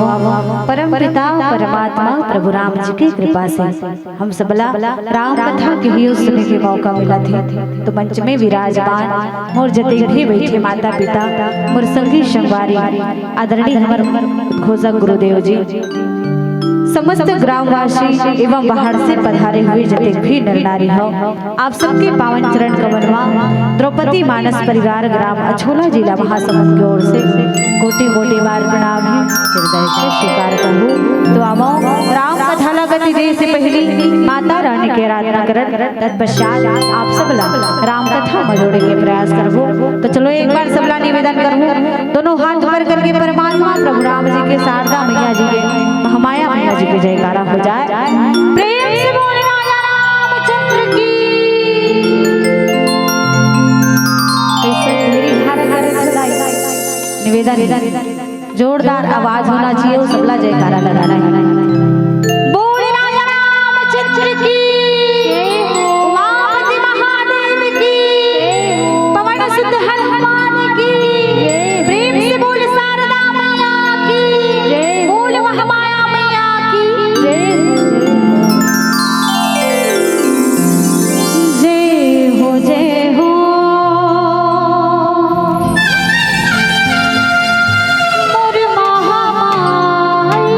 आवो परम पिता परमात्मा प्रभु राम जी की कृपा से हम सबला राम कथा के ही सुनने के मौका मिला थे। तो मंच में विराजमान मोर जते भी बैठे माता पिता मोर संगी संगवारी आदरणीय हमर घोषक गुरुदेव जी, समस्त ग्रामवासी एवं बाहर से पधारे हुए जते भी नर नारी हो, आप सबके पावन चरण कमलवा द्रौपदी मानस परिवार ग्राम अछोला जिला महासमुंद की ओर से कोटि कोटि बार प्रणाम है, हृदय से स्वीकार करूँ। तो आवो राम कथा लगती दे से पहली माता रानी के आराधना करत तत्पश्चात आप सबला राम कथा मजोड़े के प्रयास करबो। तो चलो एक बार सबला निवेदन करूँ, दोनों हाथ ऊपर करके परमात्मा प्रभु राम जी के शारदा मैया जी के महामाया मैया जी के जयकारा हो जाए। प्रेम से बोले राजा रामचंद्र की। ऐसे तेरी हर हर सदाई निवेदन जोरदार आवाज होना चाहिए, वो सबला जयकारा लगाना है। बोले राजा रामचंद्र की, उमापति महादेव की, पवन सुत हनुमान की, प्रेम से बोले शारदा मैया की, बोल महामाया मैया की जय हो जय हो। मोर महामाई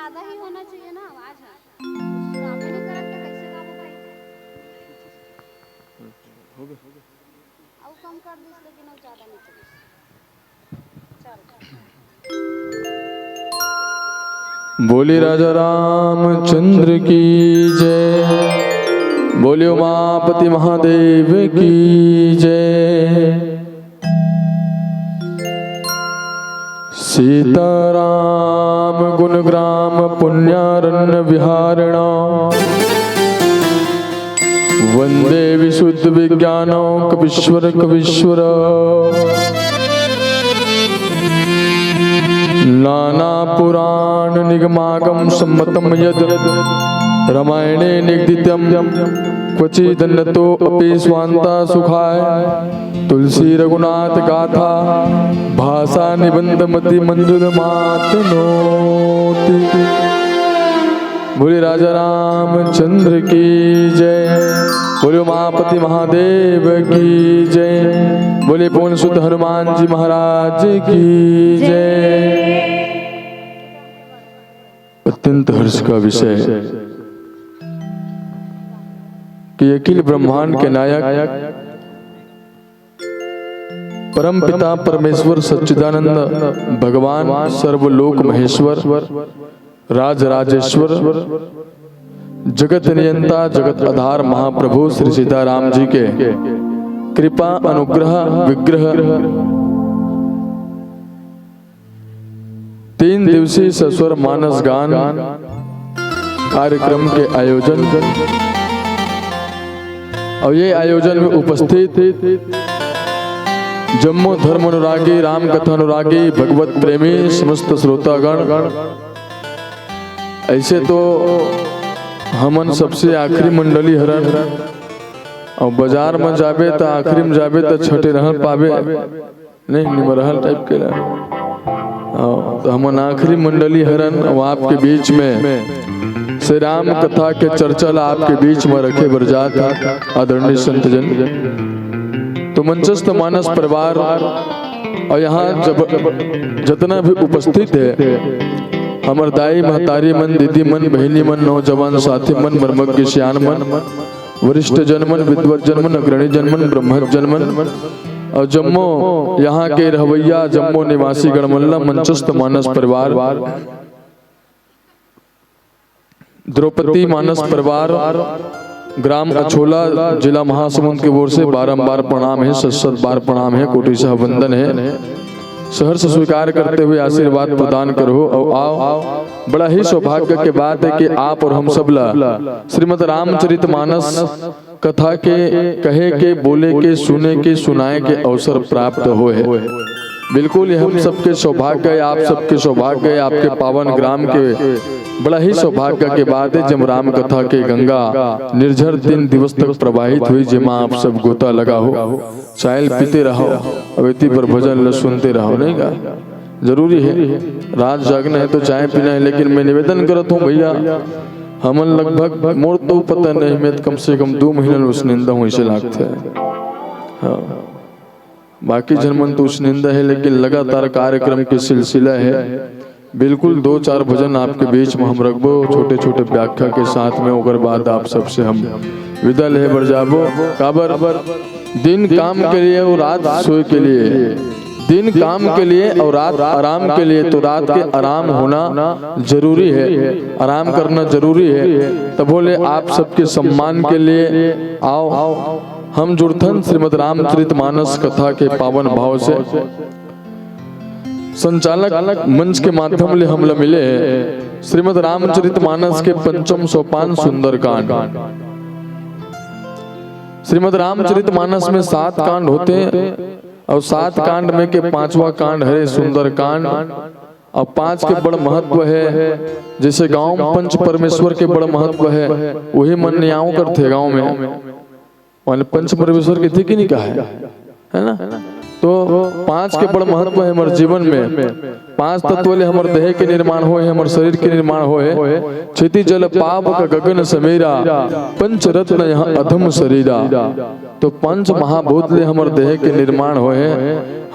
ज्यादा ही होना चाहिए ना आवाज है काम ही नहीं करत तो कैसे गाबो भाई हो गया अब कम कर दिस लेकिन अब ज्यादा नहीं करिस चल बोले राजा रामचंद्र की जय, बोले उमापति महादेव की जय। सीताराम गुणग्राम पुण्यारण्य विहारिणा, वंदे विशुद्ध विज्ञानो कवीश्वर कवीश्वर। नाना पुराण निगमागम सम्मतम यद, रामायणे निगदित्यम क्वचिदन्यतो अपि स्वान्ता सुखाय। तुलसी रघुनाथ गाथा भाषा निबंध मति मंजुल मातनोति। बोले राजा रामचंद्र की जय, बोले उमापति महादेव की जय, बोले पवन सुत हनुमान जी महाराज की जय। अत्यंत हर्ष का विषय कि अखिल ब्रह्मांड के नायक परम पिता परमेश्वर सच्चिदानंद भगवान सर्वलोक महेश्वर राज राजेश्वर जगत नियंता जगत आधार महाप्रभु श्री सीताराम जी के कृपा अनुग्रह विग्रह 3 दिवसीय सस्वर मानस गान कार्यक्रम के आयोजन और ये आयोजन में उपस्थित जम्मू धर्म अनुरागी राम कथा अनुरागी भगवत प्रेमी समस्त श्रोतागण। ऐसे तो हमन सबसे आखिरी मंडली हरन और बाजार में जाबे तो आखिरी में जाबे तो छठे रहन पावे नहीं निमरहल टाइप के तो हमन आखिरी मंडली हरन और आपके बीच में श्री राम कथा के चर्चा ला आपके बीच में रखे बरजात आदरणीय संत जन। तो मंचस्थ मानस परिवार और यहाँ जितना भी उपस्थित है हमर दाई महतारी मन दीदी मन बहनी मन नौजवान साथी मन मर्मज्ञ सियान मन वरिष्ठ जनमन विद्वत जनमन अग्रणी जनमन ब्रह्म जनमन और जम्मू यहाँ के रहवैया जम्मू निवासी गणमल्ला मंचस्थ मानस परिवार द्रौपदी मानस परिवार ग्राम अछोला जिला महासमुंद की ओर से बारंबार प्रणाम है, सत बार प्रणाम है, कोटि सह वंदन है। सहर्ष स्वीकार करते हुए आशीर्वाद प्रदान करो और आओ। बड़ा ही सौभाग्य के बात है कि आप और हम सब श्रीमद् रामचरितमानस कथा के कहे के बोले के सुने के सुनाए के अवसर प्राप्त हो है। बिल्कुल हम सबके सौभाग्य है, आप सबके सौभाग्य है, आपके पावन ग्राम के बड़ा ही सौभाग्य के बाद है जब राम कथा के गंगा निर्झर 3 दिवस तक प्रवाहित हुई, जिमा आप सब गोता लगा हो, चाय पीते रहो, अवेती पर भजन ल सुनते रहो। नहीं का जरूरी है, रात जागना है तो चाय पीना है। लेकिन मैं निवेदन करता हूँ भैया, हमन लगभग मोर तो पता नहीं, मैं कम से कम 2 महीना उस निंदा हूँ इसे लागते है। हाँ बाकी जनमन तो उस निंदा है, लेकिन लगातार कार्यक्रम के सिलसिला है। बिल्कुल 2-4 भजन आपके बीच में हम रखबो छोटे छोटे व्याख्या के साथ में, ओकर बाद आप सबसे हम विदा ले बर जाबो। काबर दिन काम के लिए और रात सोए के लिए, दिन काम के लिए और रात आराम के लिए। तो रात के आराम होना जरूरी है, आराम करना जरूरी है। तब बोले आप सबके सम्मान के लिए आओ हम जुड़थन श्रीमद् रामचरितमानस कथा के पावन भाव से संचालक मंच के माध्यम ले हमला मिले हैं। श्रीमद् रामचरितमानस के 5म सोपान सुंदरकांड। श्रीमद् रामचरितमानस में 7 कांड होते हैं और 7 कांड में के 5वां कांड है सुंदरकांड। और 5 के बड़ा महत्व है, जैसे गांव में पंच परमेश्वर के बड़ा महत्व है, वही मन न्याव करते गांव में पंच परमेश्वर के थे कि नहीं कहा है ना। तो पांच के बड़ महत्व है हमारे जीवन में। पांच तत्व ले हमारे देह के निर्माण होए, हमारे शरीर के निर्माण होए। क्षिति जल पाप का गगन समीरा, पंच रत्न यहाँ अधम शरीरा। तो पंच महाभूत ले हमारे देह के निर्माण होए,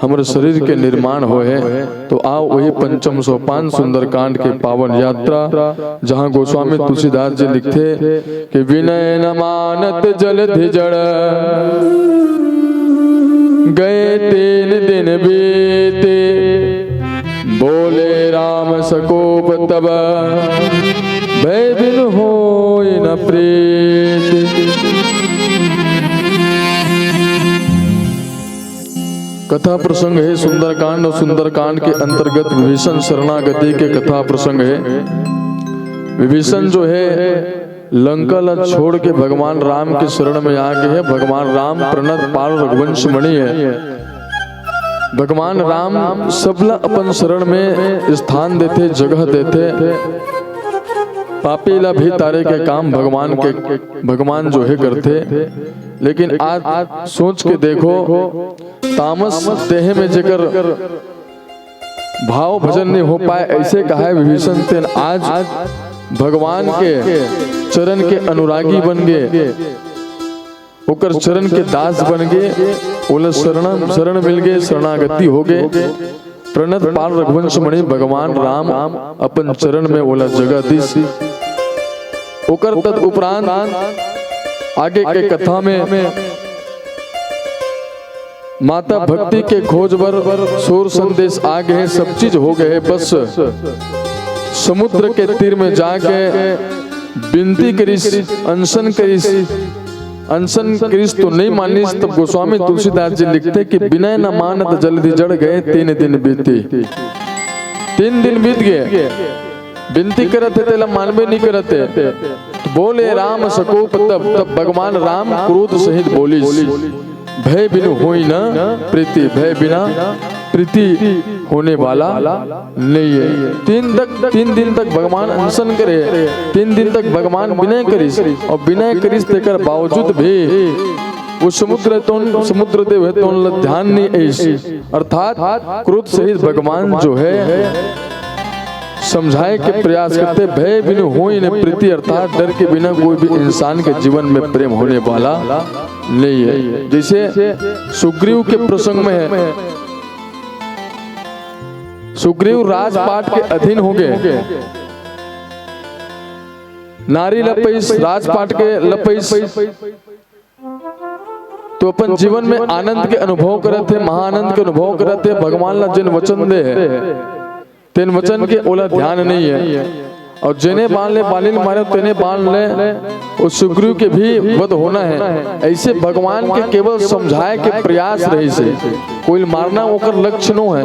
हमारे शरीर के निर्माण होए। तो आओ वही पंचम सोपान सुंदरकांड के पावन यात्रा, जहाँ गोस्वामी तुलसीदास जी लिखते कि विनय न मानत जलधि जड़, गए 3 दिन बीते, बोले राम सकोप तब, भय बिन होय न प्रीति। कथा प्रसंग है सुंदरकांड, और सुंदरकांड के अंतर्गत विभीषण शरणागति के कथा प्रसंग है। विभीषण जो है लंका ला छोड़ के भगवान राम के शरण में आ गए हैं। भगवान राम प्रणत पाल रघुवंश मणि है। भगवान राम सबला अपन शरण में स्थान देते, जगह देते। पापी ला भी तारे के काम भगवान जो है करते। लेकिन आज सोच के देखो, तामस देह में जेकर भाव भजन नहीं हो पाए, ऐसे कहा है विभीषण तेन आज भगवान के चरण के अनुरागी बन गए, होकर चरण के दास बन गए। ओला शरण मिल गए, शरणागति हो गए। प्रणत पाल रघुवंश मणि भगवान राम अपन चरण में ओला जगह दी। ओकर तद उपरांत आगे के कथा में माता भक्ति के खोज बर शोर संदेश आ गए, सब चीज हो गए। बस समुद्र के तीर में जाके विनती करिस, अनशन करिस तो नहीं मानिस। तब गोस्वामी तुलसीदास जी लिखते कि विनय न मानत जल्दी जड़ गए, 3 दिन बीते। 3 दिन बीत गए, विनती करते तेला मानवे नहीं करते। तो बोले राम सकोप तब भगवान राम क्रोध सहित बोली, भय बिनु होई न प्रीति, भय बिना प्रीति होने वाला नहीं है। 3 दिन तक भगवान अनशन करे, 3 दिन तक भगवान विनय करिस, और विनय करिस तेकर बावजूद भी वो समुद्र देव है तो ध्यान नहीं ऐसी। अर्थात क्रोध सहित भगवान जो है समझाए के प्रयास करते, भय बिनु होई न प्रीति, अर्थात डर के बिना कोई भी इंसान के जीवन में प्रेम होने वाला नहीं है। जैसे सुग्रीव के प्रसंग में है, सुग्रीव राजपाट के अधीन हो गए, नारी लपैस राजपाट के लपैस, तो अपन जीवन में आनंद के अनुभव करते, महाआनंद के अनुभव करते। भगवान ला जिन वचन दे है तेन वचन के ओला ध्यान नहीं है, और जिन्हें बाण ले बालिल मारे तेने बाण ले, और सुग्रीव के भी वध होना है। ऐसे भगवान के केवल समझाए के प्रयास रही से, कोई मारना ओकर लक्ष्य नो है,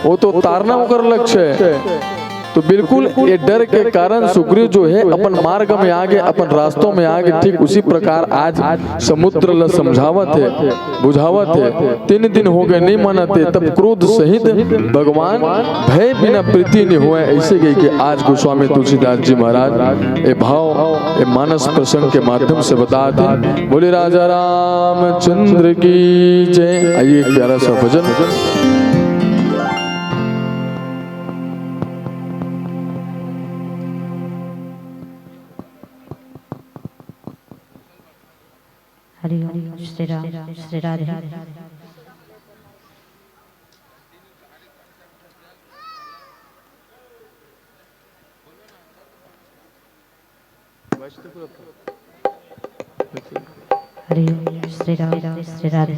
वो तो तारना ओकर लक्ष्य है। तो बिल्कुल ये डर के कारण सुग्रीव जो है अपन मार्ग में आगे, अपन रास्तों में आगे। ठीक उसी प्रकार आज समुद्र ल समझावत है, बुझावत है। 3 दिन हो गए नहीं मानते, तब क्रोध सहित भगवान भय बिना प्रीति नहीं हुए। ऐसे गई कि आज गोस्वामी तुलसीदास जी महाराज ये भाव ये मानस प्रसंग के माध्यम से बताते। बोले राजा रामचंद्र की जय। आइए एक प्यारा सा भजन। हरि ओम श्री राम श्री राधे। हरि ओम श्री राम श्री राधे।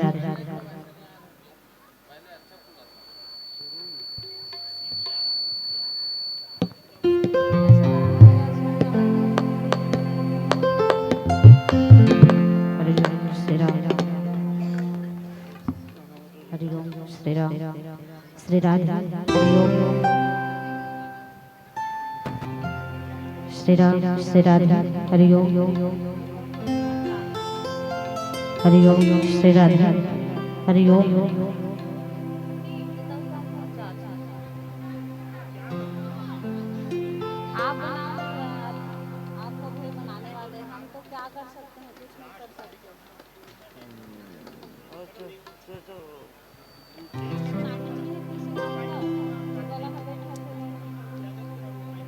श्री राधे। श्री राम श्री राधे। हरि ओम हरि ओम श्री राधे। हरि ओम।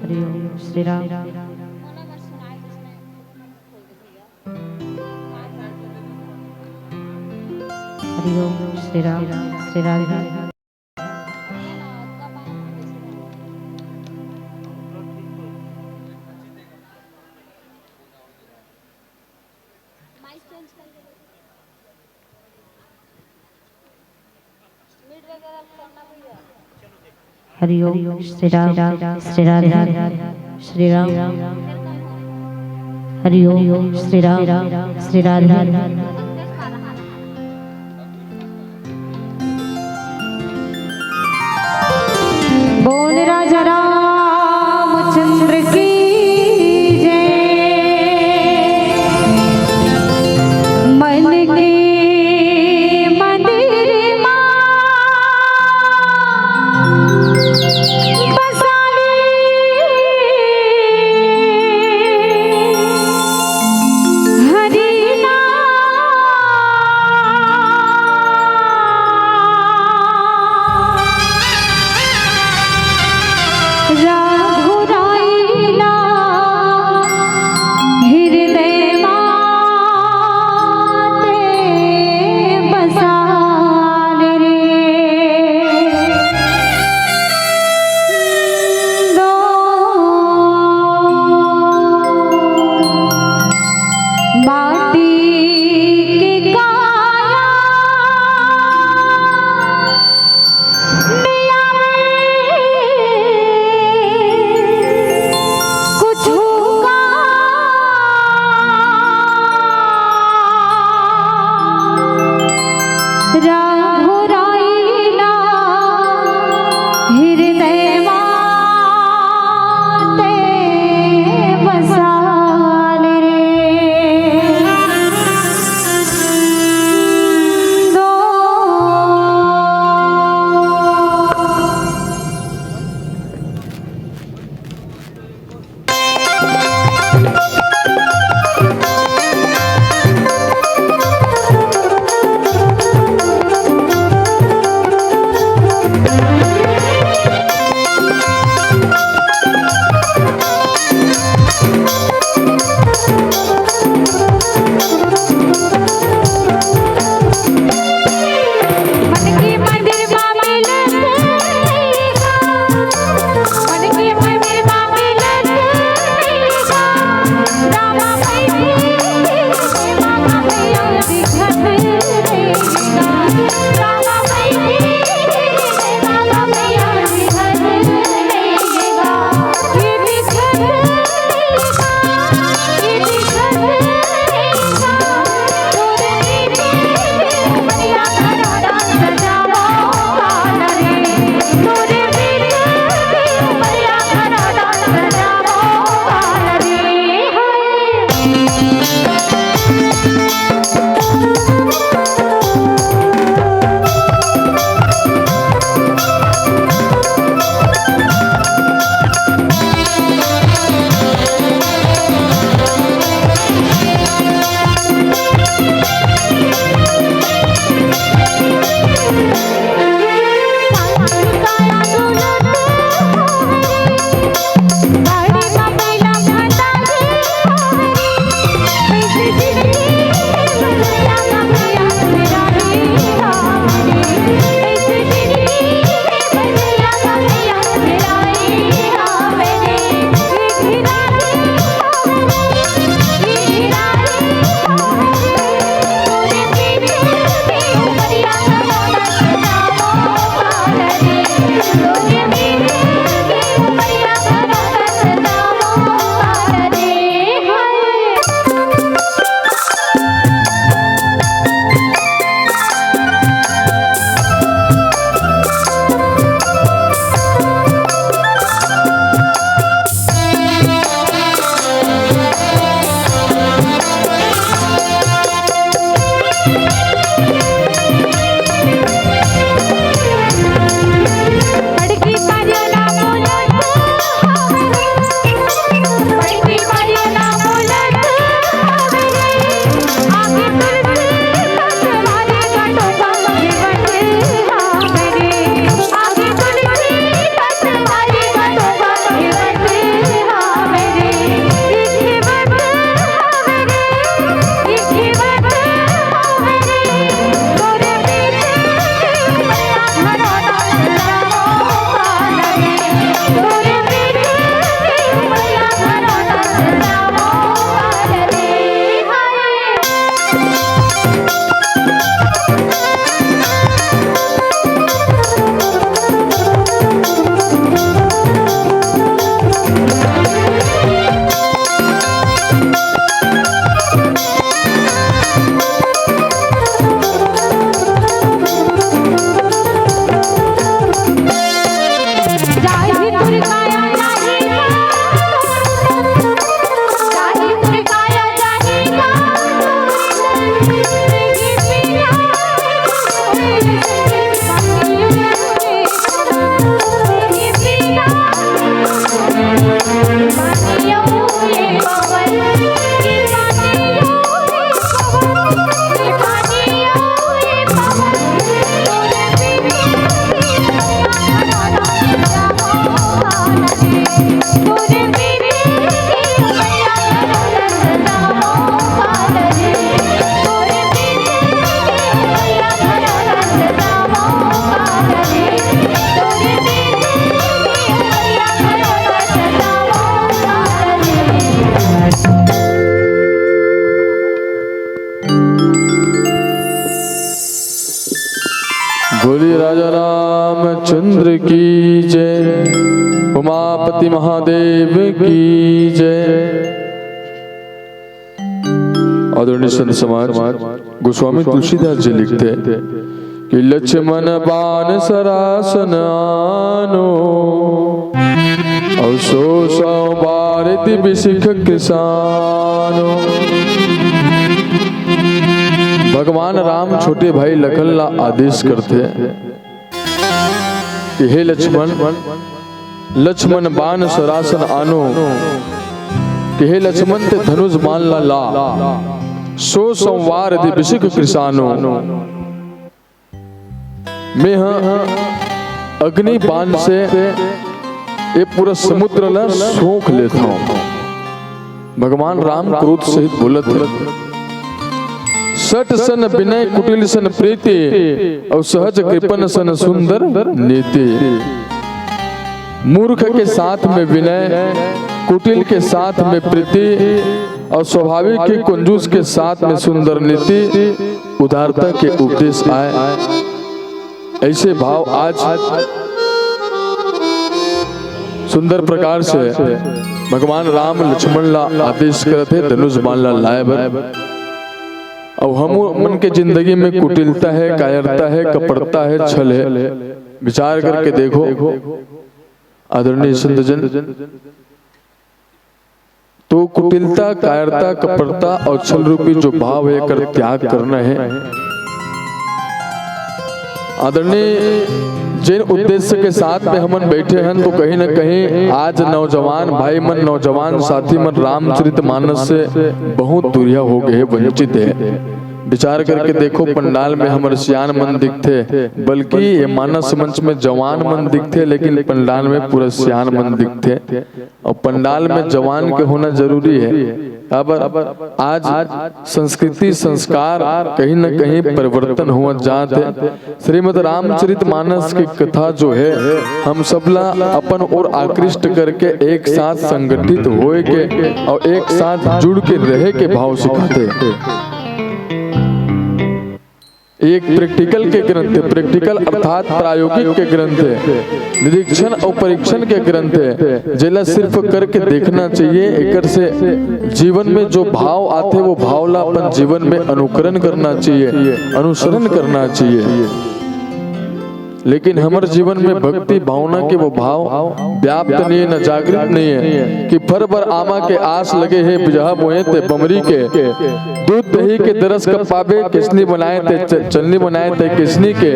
हरि ओम श्री राम मोना मैं सुनाई जिसने खोल दे भैया हरि ओम श्री राम श्री राधे माइक चेंज कर दे मिड वगैरह करना भैया हरि ओम श्री राम श्री राधे श्री राम हरि ओम श्री राम श्री राधे बोल राजा रामचंद्र की जय। मन के मंदिर मां बसा ले, हरि नाम बोलिए राजा रामचंद्र की जय, उमापति महादेव की जय। आदरणीय संत समाज गोस्वामी तुलसीदास जी लिखते कि लक्ष्मण बाण सरासन आनो और सो बारित बिसिख किसानो। भगवान राम छोटे भाई लखन ला आदेश करते कि हे लक्ष्मण, लक्ष्मण बाण सरासन आनो, कि हे लक्ष्मण ते धनुष बाण ला सो संवार दि बिसिख किसानो। मैं अग्नि बाण से ये पूरा समुद्र ला सोख लेता हूं। भगवान राम क्रोध सहित बोलत है, सट सन विनय कुटिल सन प्रीति और सहज कृपन सन सुंदर नीति। मूर्ख के साथ में विनय, कुटिल के साथ में प्रीति और स्वाभाविक के कंजूस के साथ में सुंदर नीति, उदारता के उपदेश आए। ऐसे भाव आज सुंदर प्रकार से भगवान राम लक्ष्मण ला आदेश करते धनुष बाण ला लाए बर। और हम मन के जिंदगी में कुटिलता है, कायरता है, कपटता है, छल है। विचार करके देखो आदरणीय संतजन, तो कुटिलता, कायरता, कपटता और छल रूपी जो भाव है कर त्याग करना है। आदरणीय जिन उद्देश्य के साथ में हम बैठे हैं, तो कहीं न कहीं आज नौजवान भाई मन, नौजवान साथी मन रामचरितमानस से बहुत दूरिया हो गए, वंचित है। विचार करके देखो, पंडाल में हमारे सियान मन दिखते, बल्कि ये मानस मंच में जवान मन दिखते, लेकिन पंडाल में पूरा सियान मन दिखते। और पंडाल में जवान के होना जरूरी है। अब आज संस्कृति संस्कार कहीं न कहीं परिवर्तन हुआ जाते। श्रीमद् रामचरितमानस की कथा जो है, हम सबला अपन और आकृष्ट करके एक साथ संगठित होए के और एक साथ जुड़ के रहे के भाव सिखाते। एक प्रैक्टिकल के ग्रंथ है, प्रैक्टिकल अर्थात प्रायोगिक के ग्रंथ है, निरीक्षण और परीक्षण के ग्रंथ है, जिला सिर्फ करके देखना चाहिए। एक से जीवन में जो भाव आते वो भाव ला अपन जीवन में अनुकरण करना चाहिए, अनुसरण करना चाहिए। लेकिन हमारे जीवन में भक्ति भावना के वो भाव व्याप्त नहीं है, न जागृत नहीं है कि फर भर आमा के आस लगे है, बिजहा बोए ते बमरी के, दूध दही के दरस कब पावे, किसनी बनाए थे चलनी बनाए थे किसनी के,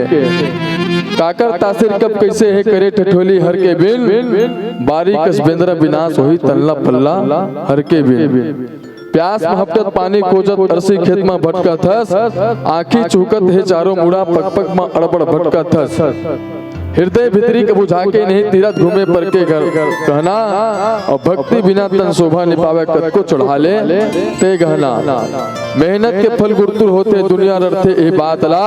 काकर तासिर कब कैसे है करे ठठोली हर के बिन, बारी कस बेंद्रा विनाश होई तल्ला पल्ला हर के बिन। प्यास में हपटत पानी खोजत अरसी खेत में भटका थस, आँखी चूकत है चारों मुड़ा, पक पक में अड़बड़ भटका थस। हृदय भीतरी के बुझा के नहीं तीरथ घूमे पर के घर कहना, और भक्ति बिना तन शोभा निपावे कद को चढ़ा ले ते गहना। मेहनत के फल गुरुतुर होते दुनिया ररते ए बात ला,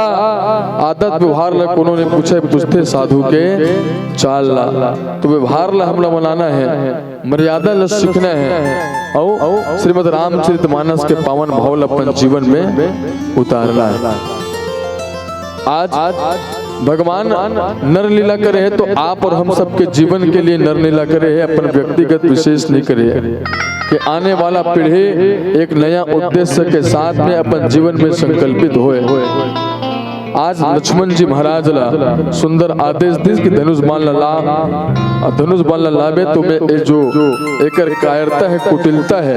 आदत व्यवहार ला कोनो ने पूछे पूछते साधु के चाल ला। तो व्यवहार ला हमला बनाना है, मर्यादा ला सीखना है और श्रीमद् रामचरितमानस के पावन भाव अपन जीवन में उतारना है। आज भगवान नर लीला करे है, तो आप और हम सबके जीवन के लिए नर लीला करे है, अपन व्यक्तिगत विशेष नहीं करे है कि आने वाला पीढ़ी एक नया उद्देश्य के साथ में अपन जीवन में संकल्पित होए। आज लक्ष्मण जी महाराज ला सुंदर आदेश दी कि धनुष बाण ला, धनुष बाण लावे तो मैं ये जो एक कायरता है, कुटिलता है,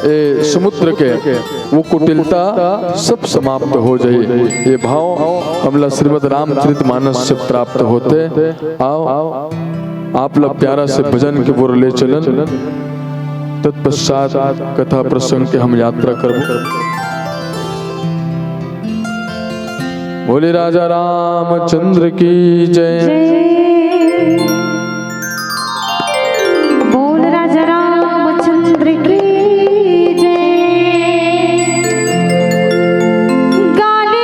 ये समुद्र के वो कुटिलता सब समाप्त हो जाए। ये भाव हमला श्रीमद् रामचरितमानस से प्राप्त होते। आओ आप लोग प्यारा से भजन के बोर ले चलन, तत्पश्चात कथा प्रसंग के हम यात्रा करब। बोले राजा रामचंद्र की जय। बोल राजा रामचंद्र की गाली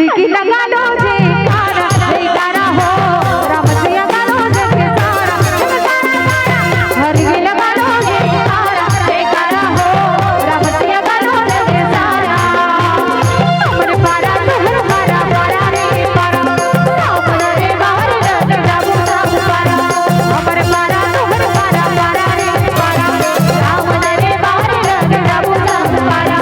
जी की लगा लो जयकारा जयकारा हो राम सिया करो जग सारा हरि की लगा लो जयकारा जयकारा हो राम सिया करो जग सारा हमरे पारा तुहर पारा पारा रे पारा राम रे बाहर रग राम राम पारा हमरे पारा तुहर पारा पारा रे पारा राम रे बाहर रग राम राम पारा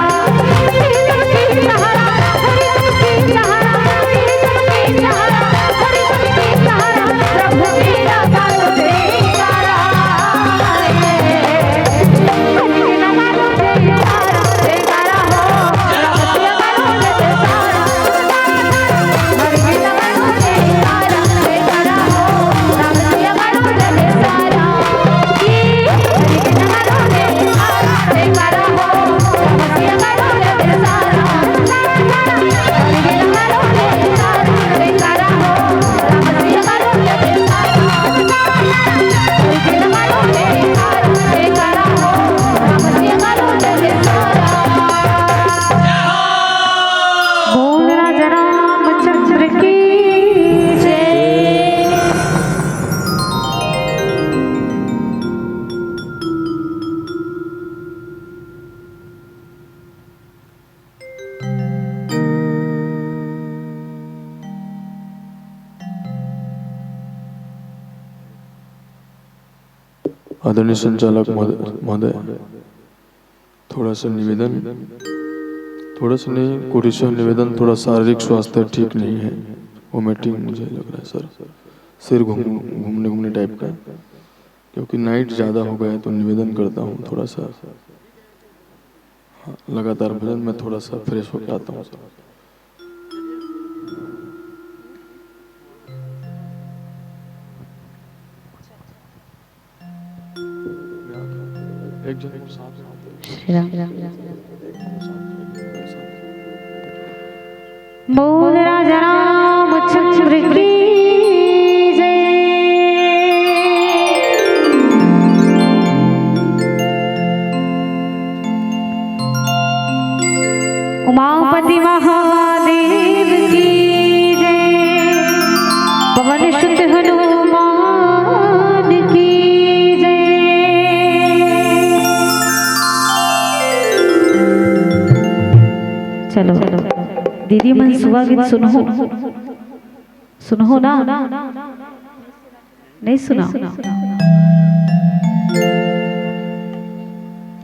आदरणीय संचालक महोदय, थोड़ा सा निवेदन, थोड़ा सा नहीं कोटी से निवेदन, थोड़ा शारीरिक स्वास्थ्य ठीक नहीं है, वोमिटिंग मुझे लग रहा है सर, सिर घूमने टाइप का, क्योंकि नाइट ज़्यादा हो गया है तो निवेदन करता हूँ थोड़ा सा लगातार भजन में थोड़ा सा फ्रेश होकर आता हूँ सर। एक जन श्री राम बोल राजा रामचंद्र की जय। उमापति महादेव की जय। पवन सुत हनुमान की जय। चलो दीदी मनसुआ गीत सुनो ना, नहीं सुना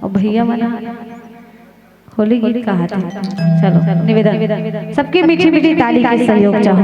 और भैया मना होली गीत कहा था। चलो निवेदन, सबकी मीठी मीठी ताली के सहयोग चाहो।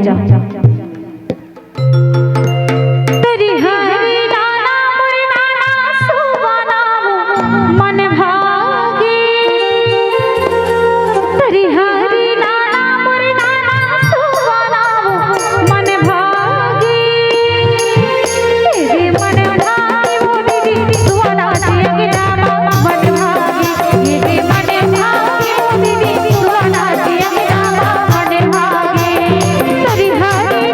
हरि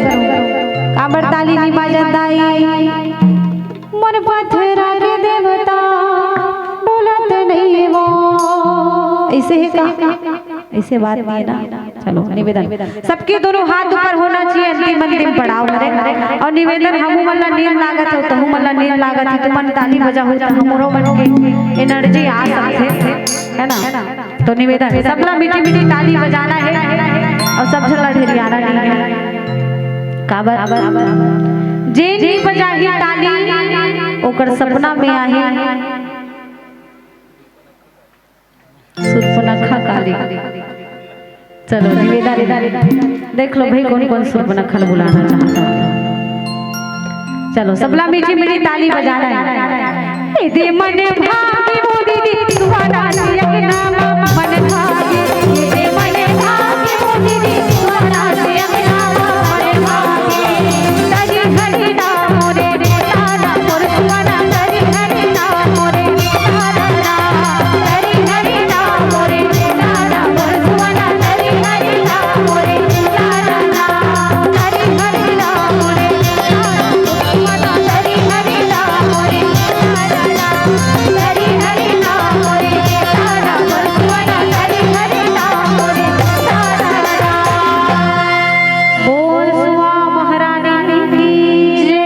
काबर ताली नहीं बाजताई मन पत्थरा के देवता डोलत नहीं वो। ऐसे है का? ऐसे बात नहीं है ना। चलो निवेदन सबके दोनों हाथ ऊपर होना चाहिए। अंतिम अंतिम पड़ाव करे और निवेदन हमू मल्ला नींद लागत हो तो मल्ला नींद लागत है तो मन ताली बजा हो तो हमरो मन के एनर्जी आ सकते है ना। तो निवेदन सबला मीठी मीठी ताली बजाना है और सब झला ढेरियाना नहीं है। काबर जे नहीं बजाही ताली ओकर सपना में आही सुर्पनखा काली। चलो निवेदन देख लो भाई कौन कौन सुर्पनखा बुलाना चाहता है। चलो सबला मीठी मीठी ताली बजाना है। दे मन भागी वो दीदी सुहाना सिया के नाम मन भागी दे मन भागी वो दीदी सुहाना सिया के नाम मन भागी तरी हरि नाम मोरे तारा मोर सुहाना तरी हरि नाम मोरे तारा तरी हरि नाम मोरे तारा मोर सुहाना तरी हरि नाम मोरे तारा तरी हरि नाम मोरे तारा सुहाना तरी हरि नाम मोरे तारा तरी हरि नाम मोरे तारा मोर सुहाना तरी हरि नाम मोरे तारा। बोल सुहा महारानी की जय।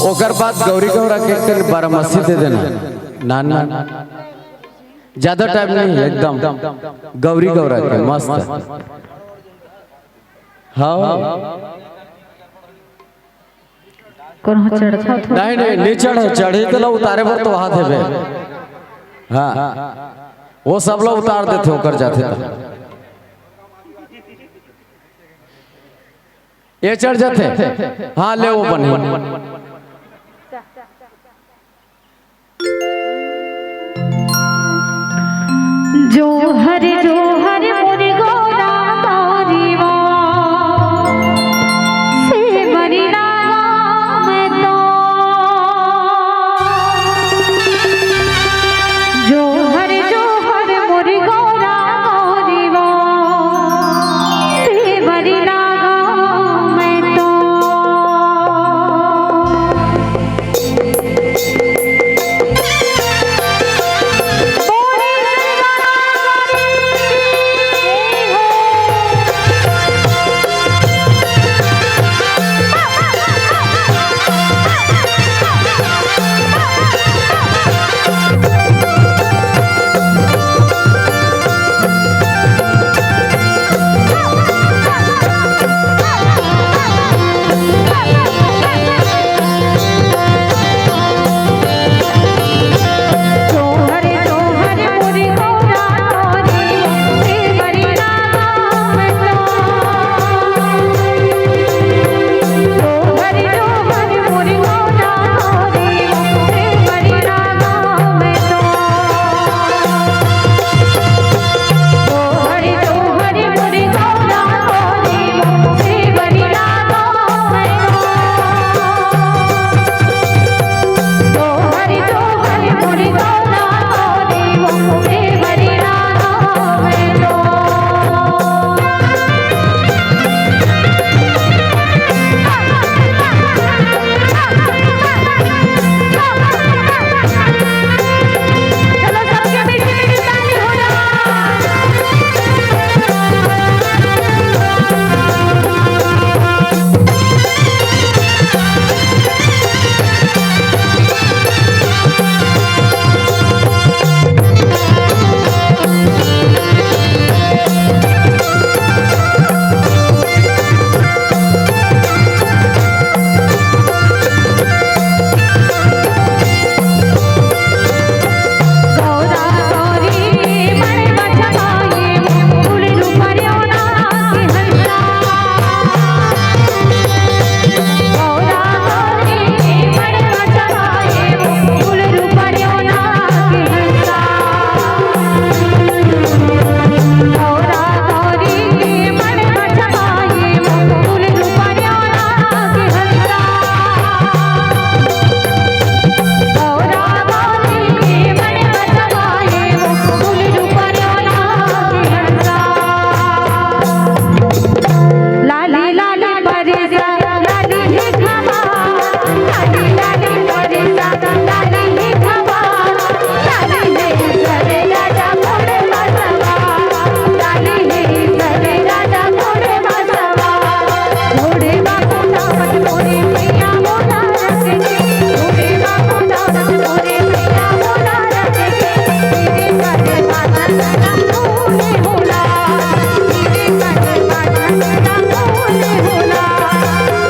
ओकर बाद गौरी गौरा के कर बारामसी दे देना ना ना ज्यादा टाइम नहीं एकदम गौरी गौरा के मस्त। हाँ कौन हो चढ़ता नहीं नहीं नीचे चढ़े तो लो उतारे पर तो हाथ है। हाँ वो सब लोग उतार देते हो कर जाते थे ये चढ़ जाते। हाँ ले वो बने जो हर मुनि गोरा तारीवा से मरी नाम तो जो हर मुनि गोरा तारीवा से मरी नाम तो घोड़े बाबू दावत मोरे मैया मोला रखे घोड़े बाबू दावत मोरे मैया मोला रखे तेरे करे माता सदा मोले होला तेरे करे माता सदा मोले होला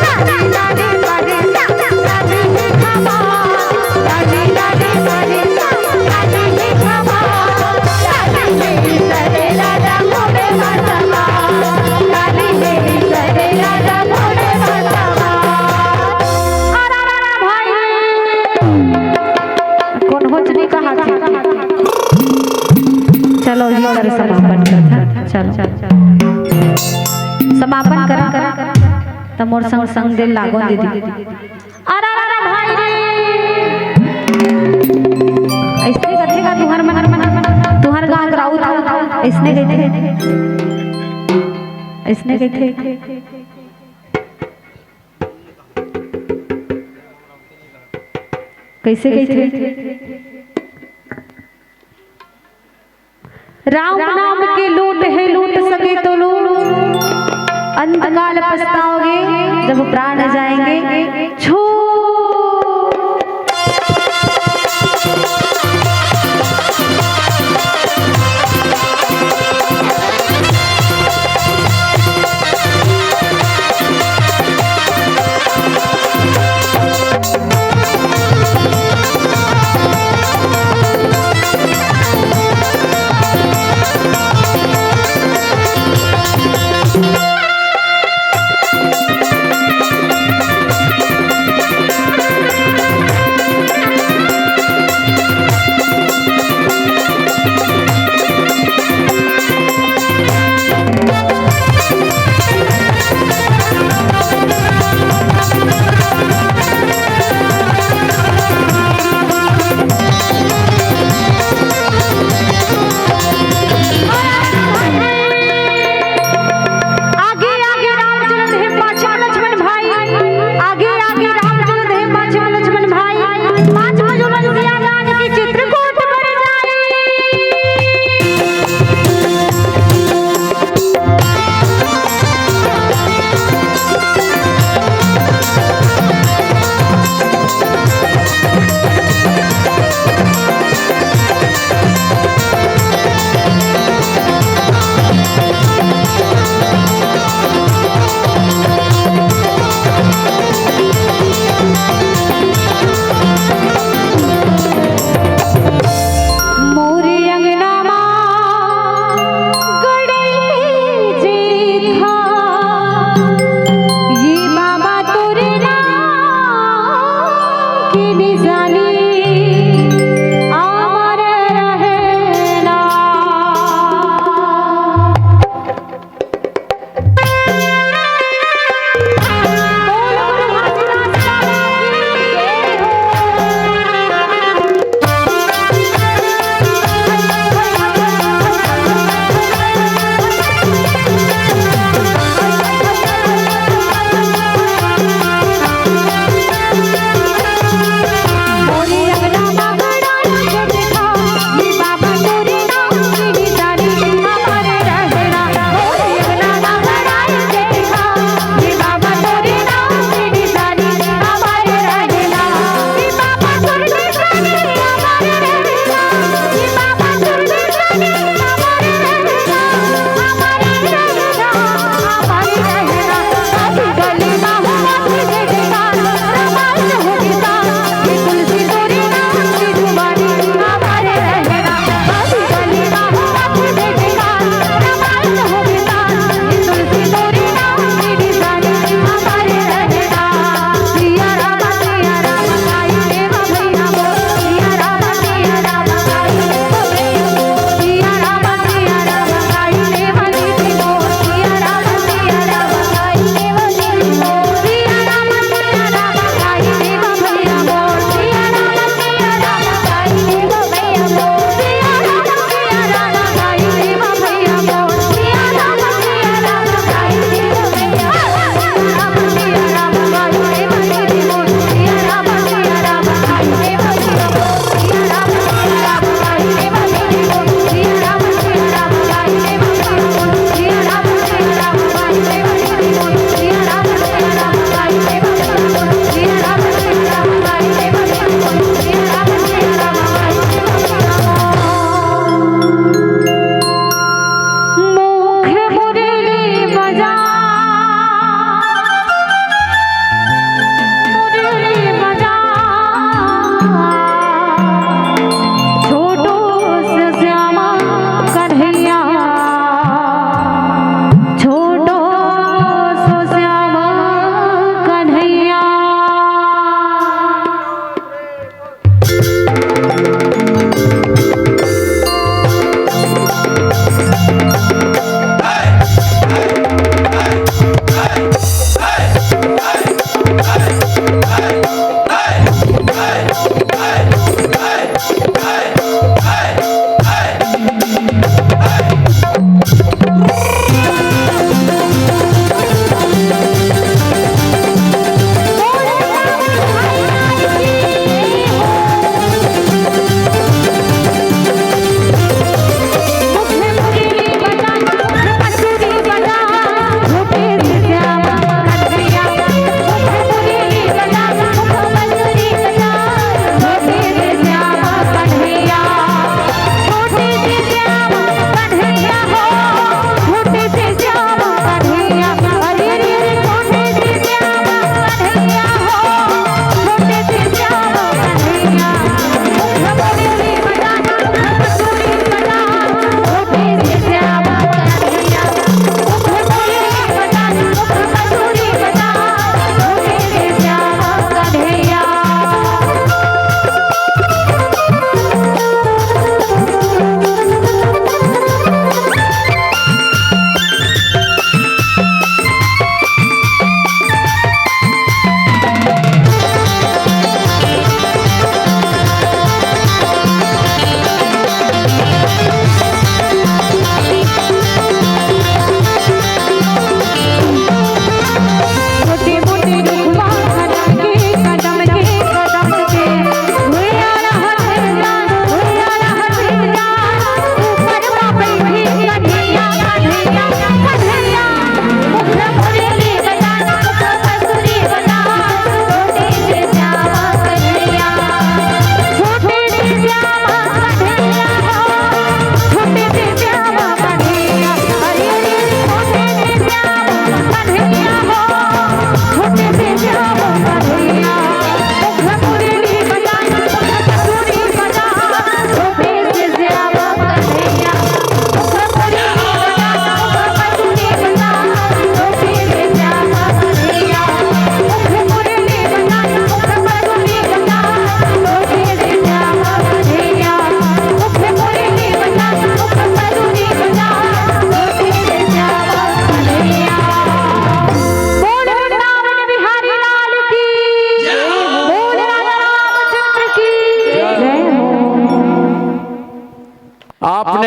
लाडी लाडी करे लाडी ही खमा लाडी लाडी करे लाडी ही खमा लाडी मेरी करे राजा मोरे माता लाडी मेरी करे राजा मोरे माता भाई कौन होचनी का हाथी चलो ये कर समापन कर चलो समापन करा त मोर संग संग दिल लागो दीदी अरे अरे भाई रे ऐसे कथे का तुहर मन तुहर गांव राउत ऐसने कहते ऐसने कहते कैसे कहते राम नाम के लूट है लूट सके तो लूट अंतकाल पछताओगे जब प्राण जाएंगे छू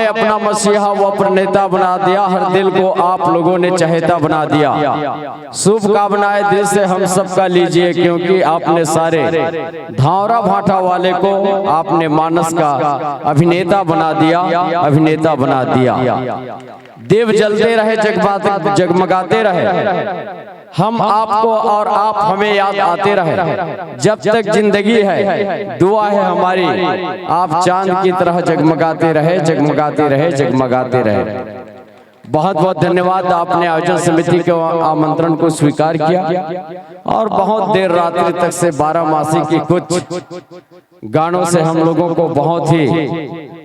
अपना मसीहा व अपना नेता बना दिया, हर दिल को आप लोगों ने चहेता बना दिया। शुभकामनाएं दिल से हम सबका लीजिए, क्योंकि आपने सारे धावरा भाटा वाले को आपने मानस का अभिनेता बना दिया, अभिनेता बना दिया। देव जलते रहे, जगमगाते रहे, हम आपको और आप हमें याद आते रहे। जब तक जिंदगी है दुआ है हमारी, आप चांद की तरह जगमगाते रहे, जगमगाते रहे, जगमगाते रहे। बहुत बहुत धन्यवाद, आपने आयोजन समिति के आमंत्रण को स्वीकार किया और बहुत देर रात्रि तक से 12 मासी की कुछ गानों से हम लोगों को बहुत ही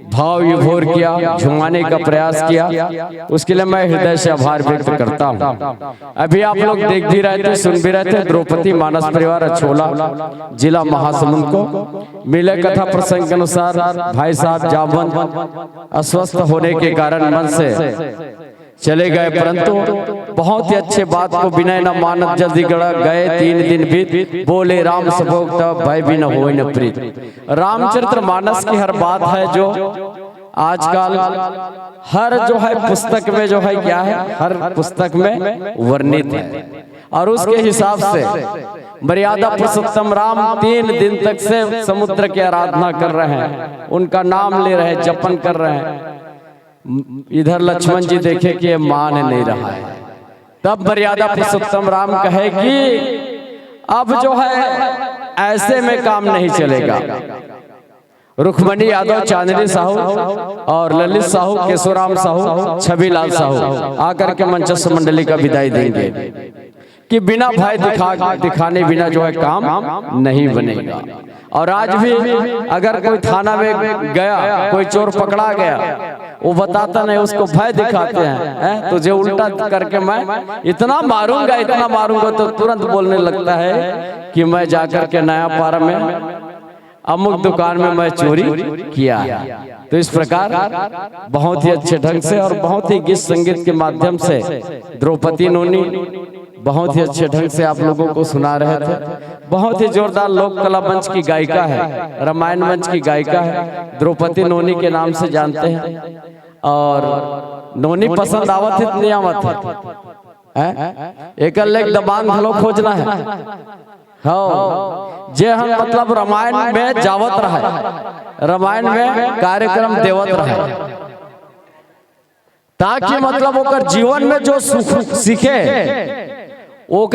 भाव विभोर किया, झुमाने का प्रयास किया। उसके लिए मैं हृदय से आभार व्यक्त करता हूँ। अभी आप लोग देख भी रहे थे, सुन भी रहे थे, द्रौपदी मानस परिवार अछोला जिला महासमुंद को मिले कथा प्रसंग के अनुसार भाई साहब जामवंत अस्वस्थ होने के कारण मन से चले गए, परंतु बहुत ही अच्छे बात को विनय न मानत जल्दी गड़ा गए। 3 दिन बीत बोले राम सभोग तब भय भी न होए न प्रीत। रामचरित्र मानस की हर बात है जो आजकल हर जो है पुस्तक में जो है क्या है, हर पुस्तक में वर्णित है। और उसके हिसाब से मर्यादा पुरुषोत्तम राम 3 दिन तक से समुद्र की आराधना कर रहे हैं, उनका नाम ले रहे हैं, जपन कर रहे हैं। इधर लक्ष्मण जी देखे कि ये मान नहीं रहा है, तब मर्यादा पुरुषोत्तम राम कहे कि अब जो है ऐसे में काम नहीं चलेगा। रुक्मणी यादव, चांदनी साहू और ललित साहू, केशवराम साहू, छविलाल साहू आकर के मंचस्थ मंडली का विदाई देंगे कि बिना भय दिखाने बिना जो है काम नहीं बनेगा। और आज भी अगर कोई थाना में गया, कोई चोर पकड़ा गया, वो बताता नहीं, उसको भय दिखाते हैं, तुझे उल्टा करके मैं इतना मारूंगा तो तुरंत बोलने लगता है कि मैं जाकर के नया पारा में अमुक दुकान में मैं चोरी किया है। तो इस प्रकार बहुत ही अच्छे ढंग से और बहुत ही गीत संगीत के माध्यम से द्रौपदी नोनी बहुत ही अच्छे ढंग से आप लोगों को सुना रहे थे। बहुत ही जोरदार लोक कला मंच की गायिका है, रामायण मंच की गायिका है, द्रौपदी नोनी के नाम से जानते हैं। और नोनी पसंद आवत है, नहीं आवत है, एक लेख दबान भलो खोजना है। हाँ, जे हम मतलब रामायण में जावत रहे, रामायण में कार्यक्रम देवत रहे, ताकि मतलब ओकर जीवन में जो सुख सीखे वो